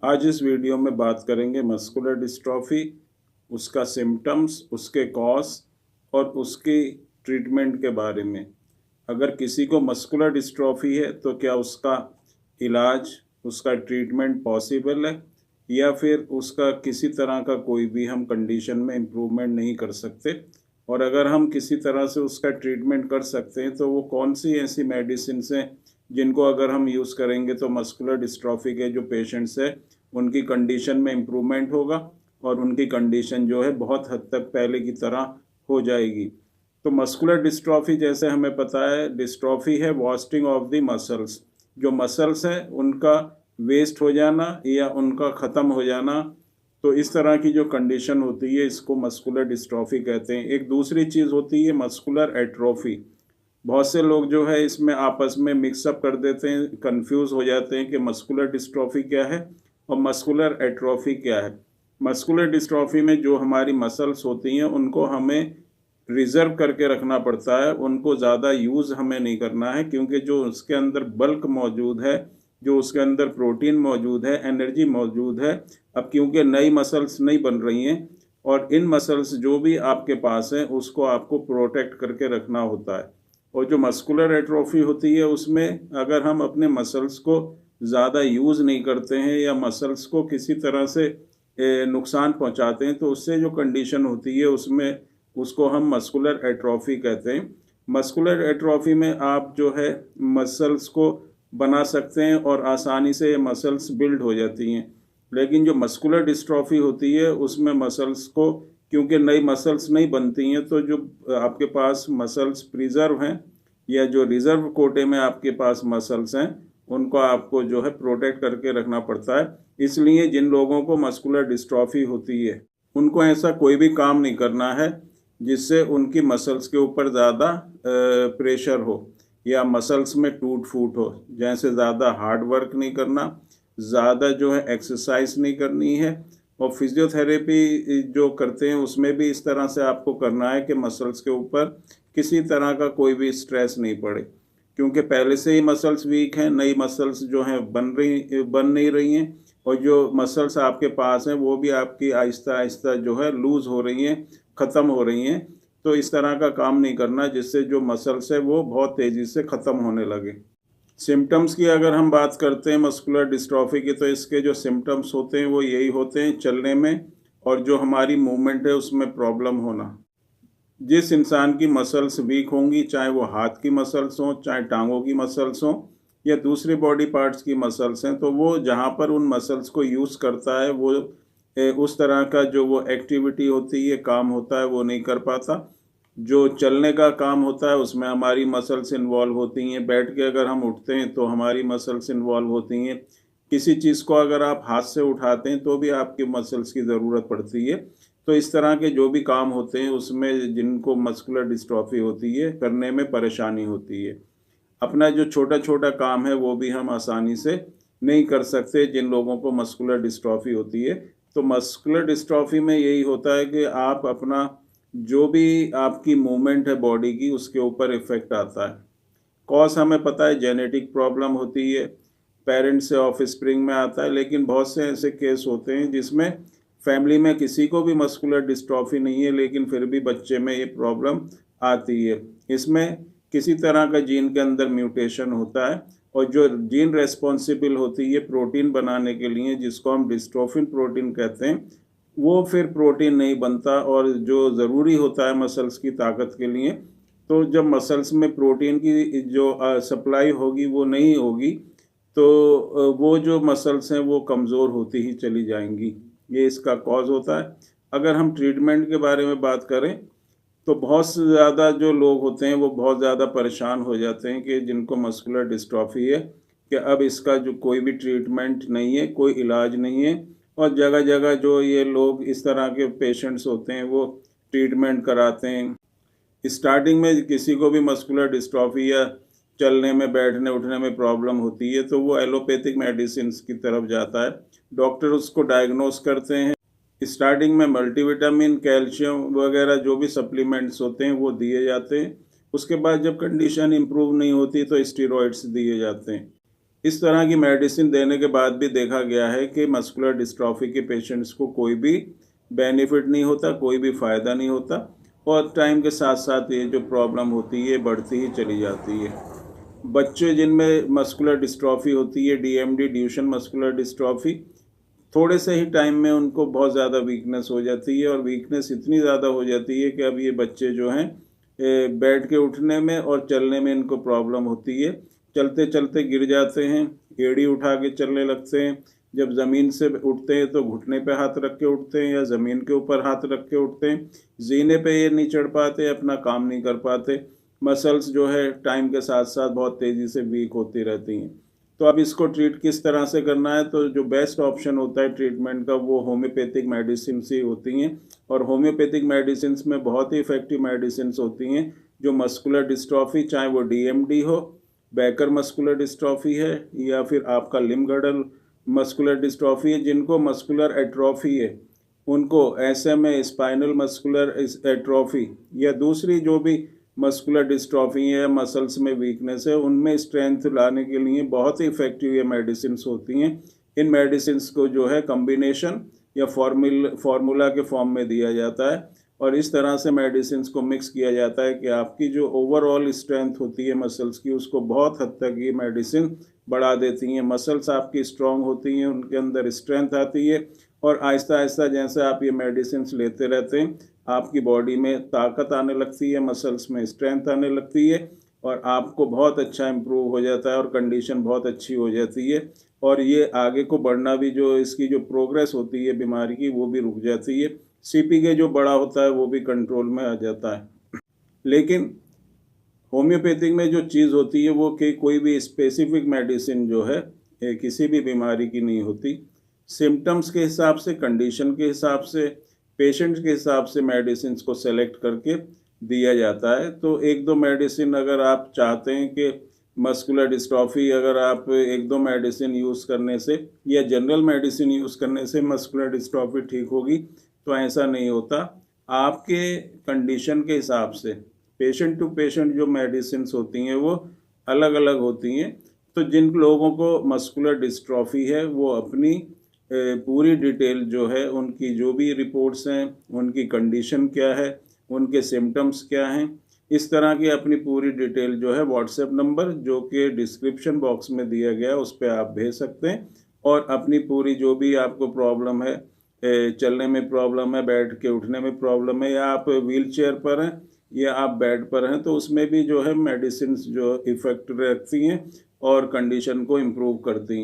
आज इस वीडियो में बात करेंगे मस्कुलर डिस्ट्रॉफी, उसका सिम्टम्स, उसके कॉज और उसकी ट्रीटमेंट के बारे में। अगर किसी को मस्कुलर डिस्ट्रॉफी है तो क्या उसका इलाज, उसका ट्रीटमेंट पॉसिबल है या फिर उसका किसी तरह का कोई भी हम कंडीशन में इम्प्रूवमेंट नहीं कर सकते, और अगर हम किसी तरह से उसका ट्रीटमेंट कर सकते हैं तो वो कौन सी ऐसी मेडिसिन हैं जिनको अगर हम यूज़ करेंगे तो मस्कुलर डिस्ट्रॉफी के जो पेशेंट्स हैं उनकी कंडीशन में इम्प्रूवमेंट होगा और उनकी कंडीशन जो है बहुत हद तक पहले की तरह हो जाएगी। तो मस्कुलर डिस्ट्रॉफी, जैसे हमें पता है, डिस्ट्रॉफी है वास्टिंग ऑफ द मसल्स। जो मसल्स हैं उनका वेस्ट हो जाना या उनका ख़त्म हो जाना, तो इस तरह की जो कंडीशन होती है इसको मस्कुलर डिस्ट्रॉफी कहते हैं। एक दूसरी चीज़ होती है मस्कुलर एट्रोफी। बहुत से लोग जो है इसमें आपस में मिक्सअप कर देते हैं, कंफ्यूज हो जाते हैं कि मस्कुलर डिस्ट्रॉफी क्या है और मस्कुलर एट्रोफी क्या है। मस्कुलर डिस्ट्रॉफी में जो हमारी मसल्स होती हैं उनको हमें रिजर्व करके रखना पड़ता है, उनको ज़्यादा यूज़ हमें नहीं करना है, क्योंकि जो उसके अंदर बल्क मौजूद है, जो उसके अंदर प्रोटीन मौजूद है, एनर्जी मौजूद है। अब क्योंकि नई मसल्स नहीं बन रही हैं और इन मसल्स जो भी आपके पास हैं उसको आपको प्रोटेक्ट करके रखना होता है। और जो मस्कुलर एट्रोफी होती है उसमें अगर हम अपने मसल्स को ज़्यादा यूज़ नहीं करते हैं या मसल्स को किसी तरह से नुकसान पहुंचाते हैं तो उससे जो कंडीशन होती है उसमें उसको हम मस्कुलर एट्रोफी कहते हैं। मस्कुलर एट्रोफी में आप जो है मसल्स को बना सकते हैं और आसानी से ये मसल्स बिल्ड हो जाती हैं, लेकिन जो मस्कुलर डिस्ट्रॉफी होती है उसमें मसल्स को, क्योंकि नई मसल्स नहीं बनती हैं, तो जो आपके पास मसल्स प्रिजर्व हैं या जो रिजर्व कोटे में आपके पास मसल्स हैं उनको आपको जो है प्रोटेक्ट करके रखना पड़ता है। इसलिए जिन लोगों को मस्कुलर डिस्ट्रॉफी होती है उनको ऐसा कोई भी काम नहीं करना है जिससे उनकी मसल्स के ऊपर ज़्यादा प्रेशर हो या मसल्स में टूट फूट हो। जैसे ज़्यादा हार्ड वर्क नहीं करना, ज़्यादा जो है एक्सरसाइज नहीं करनी है, और फिजियोथेरेपी जो करते हैं उसमें भी इस तरह से आपको करना है कि मसल्स के ऊपर किसी तरह का कोई भी स्ट्रेस नहीं पड़े, क्योंकि पहले से ही मसल्स वीक हैं, नई मसल्स जो हैं बन नहीं रही हैं, और जो मसल्स आपके पास हैं वो भी आपकी आहिस्ता आहिस्ता जो है लूज़ हो रही हैं, ख़त्म हो रही हैं। तो इस तरह का काम नहीं करना जिससे जो मसल्स है वो बहुत तेज़ी से ख़त्म होने लगे। सिम्टम्स की अगर हम बात करते हैं मस्कुलर डिस्ट्रॉफी की, तो इसके जो सिम्टम्स होते हैं वो यही होते हैं: चलने में और जो हमारी मूवमेंट है उसमें प्रॉब्लम होना। जिस इंसान की मसल्स वीक होंगी, चाहे वो हाथ की मसल्स हों, चाहे टांगों की मसल्स हों या दूसरे बॉडी पार्ट्स की मसल्स हैं, तो वो जहाँ पर उन मसल्स को यूज़ करता है वो उस तरह का जो वो एक्टिविटी होती है, काम होता है, वो नहीं कर पाता। जो चलने का काम होता है उसमें हमारी मसल्स इन्वॉल्व होती हैं, बैठ के अगर हम उठते हैं तो हमारी मसल्स इन्वॉल्व होती हैं। किसी चीज़ को अगर आप हाथ से उठाते हैं तो भी आपकी मसल्स की ज़रूरत पड़ती है। तो इस तरह के जो भी काम होते हैं उसमें जिनको मस्कुलर डिस्ट्रॉफी होती है करने में परेशानी होती है। अपना जो छोटा छोटा काम है वो भी हम आसानी से नहीं कर सकते जिन लोगों को मस्कुलर डिस्ट्रॉफी होती है। तो मस्कुलर डिस्ट्रॉफी में यही होता है कि आप अपना जो भी आपकी मूवमेंट है बॉडी की उसके ऊपर इफ़ेक्ट आता है। कॉज हमें पता है, जेनेटिक प्रॉब्लम होती है, पेरेंट्स से ऑफ स्प्रिंग में आता है, लेकिन बहुत से ऐसे केस होते हैं जिसमें फैमिली में किसी को भी मस्कुलर डिस्ट्रॉफी नहीं है लेकिन फिर भी बच्चे में ये प्रॉब्लम आती है। इसमें किसी तरह का जीन के अंदर म्यूटेशन होता है और जो जीन रेस्पॉन्सिबल होती है प्रोटीन बनाने के लिए, जिसको हम डिस्ट्रोफिन प्रोटीन कहते हैं, वो फिर प्रोटीन नहीं बनता और जो ज़रूरी होता है मसल्स की ताकत के लिए, तो जब मसल्स में प्रोटीन की जो सप्लाई होगी वो नहीं होगी तो वो जो मसल्स हैं वो कमज़ोर होती ही चली जाएंगी। ये इसका कॉज होता है। अगर हम ट्रीटमेंट के बारे में बात करें तो बहुत से ज़्यादा जो लोग होते हैं वो बहुत ज़्यादा परेशान हो जाते हैं कि जिनको मस्कुलर डिस्ट्रॉफी है, कि अब इसका जो कोई भी ट्रीटमेंट नहीं है, कोई इलाज नहीं है, और जगह जगह जो ये लोग इस तरह के पेशेंट्स होते हैं वो ट्रीटमेंट कराते हैं। स्टार्टिंग में किसी को भी मस्कुलर डिस्ट्रॉफी या चलने में, बैठने उठने में प्रॉब्लम होती है तो वो एलोपैथिक मेडिसिन की तरफ जाता है। डॉक्टर उसको डायग्नोस करते हैं। स्टार्टिंग में मल्टीविटामिन, कैल्शियम वगैरह जो भी सप्लीमेंट्स होते हैं वो दिए जाते हैं। उसके बाद जब कंडीशन इम्प्रूव नहीं होती तो स्टेरॉइड्स दिए जाते हैं। इस तरह की मेडिसिन देने के बाद भी देखा गया है कि मस्कुलर डिस्ट्रॉफी के पेशेंट्स को कोई भी बेनिफिट नहीं होता, कोई भी फ़ायदा नहीं होता और टाइम के साथ साथ ये जो प्रॉब्लम होती है बढ़ती ही चली जाती है। बच्चे जिनमें मस्कुलर डिस्ट्रॉफी होती है, डीएमडी ड्यूशन मस्कुलर डिस्ट्रॉफी, थोड़े से ही टाइम में उनको बहुत ज़्यादा वीकनेस हो जाती है और वीकनेस इतनी ज़्यादा हो जाती है कि अब ये बच्चे जो हैं बैठ के उठने में और चलने में इनको प्रॉब्लम होती है। चलते चलते गिर जाते हैं, एड़ी उठा के चलने लगते हैं। जब ज़मीन से उठते हैं तो घुटने पे हाथ रख के उठते हैं या ज़मीन के ऊपर हाथ रख के उठते हैं। जीने पे ये नहीं चढ़ पाते, अपना काम नहीं कर पाते। मसल्स जो है टाइम के साथ साथ बहुत तेज़ी से वीक होती रहती हैं। तो अब इसको ट्रीट किस तरह से करना है, तो जो बेस्ट ऑप्शन होता है ट्रीटमेंट का वो होम्योपैथिक मेडिसिन ही होती हैं और होम्योपैथिक मेडिसिन में बहुत ही इफ़ेक्टिव मेडिसिन होती हैं जो मस्कुलर डिस्ट्रॉफी, चाहे वो डीएमडी हो, बैकर मस्कुलर डिस्ट्रॉफी है या फिर आपका लिम्ब-गर्डल मस्कुलर डिस्ट्रॉफी है, जिनको मस्कुलर एट्रोफी है उनको एसएमए स्पाइनल मस्कुलर एट्रोफी या दूसरी जो भी मस्कुलर डिस्ट्रॉफी है, मसल्स में वीकनेस है, उनमें स्ट्रेंथ लाने के लिए बहुत ही इफ़ेक्टिव ये मेडिसिन होती हैं। इन मेडिसिन को जो है कम्बिनेशन या फार्मूला के फॉर्म में दिया जाता है और इस तरह से मेडिसिन को मिक्स किया जाता है कि आपकी जो ओवरऑल स्ट्रेंथ होती है मसल्स की, उसको बहुत हद तक ये मेडिसिन बढ़ा देती हैं। मसल्स आपकी स्ट्रांग होती हैं, उनके अंदर स्ट्रेंथ आती है और आहिस्ता आहिस्ता जैसे आप ये मेडिसिन लेते रहते हैं आपकी बॉडी में ताकत आने लगती है, मसल्स में स्ट्रेंथ आने लगती है और आपको बहुत अच्छा इम्प्रूव हो जाता है और कंडीशन बहुत अच्छी हो जाती है और ये आगे को बढ़ना भी, जो इसकी जो प्रोग्रेस होती है बीमारी की, वो भी रुक जाती है। सीपीके जो बड़ा होता है वो भी कंट्रोल में आ जाता है। लेकिन होम्योपैथिक में जो चीज़ होती है वो कि कोई भी स्पेसिफिक मेडिसिन जो है किसी भी बीमारी की नहीं होती। सिम्टम्स के हिसाब से, कंडीशन के हिसाब से, पेशेंट के हिसाब से मेडिसिन को सेलेक्ट करके दिया जाता है। तो एक दो मेडिसिन अगर आप चाहते हैं कि मस्कुलर डिस्ट्रॉफी, अगर आप एक दो मेडिसिन यूज़ करने से या जनरल मेडिसिन यूज़ करने से मस्कुलर डिस्ट्रॉफी ठीक होगी, तो ऐसा नहीं होता। आपके कंडीशन के हिसाब से पेशेंट टू पेशेंट जो मेडिसिन होती हैं वो अलग अलग होती हैं। तो जिन लोगों को मस्कुलर डिस्ट्रॉफी है वो अपनी पूरी डिटेल जो है, उनकी जो भी रिपोर्ट्स हैं, उनकी कंडीशन क्या है, उनके सिम्टम्स क्या हैं, इस तरह की अपनी पूरी डिटेल जो है व्हाट्सएप नंबर जो कि डिस्क्रिप्शन बॉक्स में दिया गया है उस पर आप भेज सकते हैं और अपनी पूरी जो भी आपको प्रॉब्लम है, चलने में प्रॉब्लम है, बैठ के उठने में प्रॉब्लम है, या आप व्हील चेयर पर हैं या आप बेड पर हैं, तो उसमें भी जो है मेडिसिन जो इफ़ेक्ट रखती हैं और कंडीशन को इम्प्रूव करती हैं।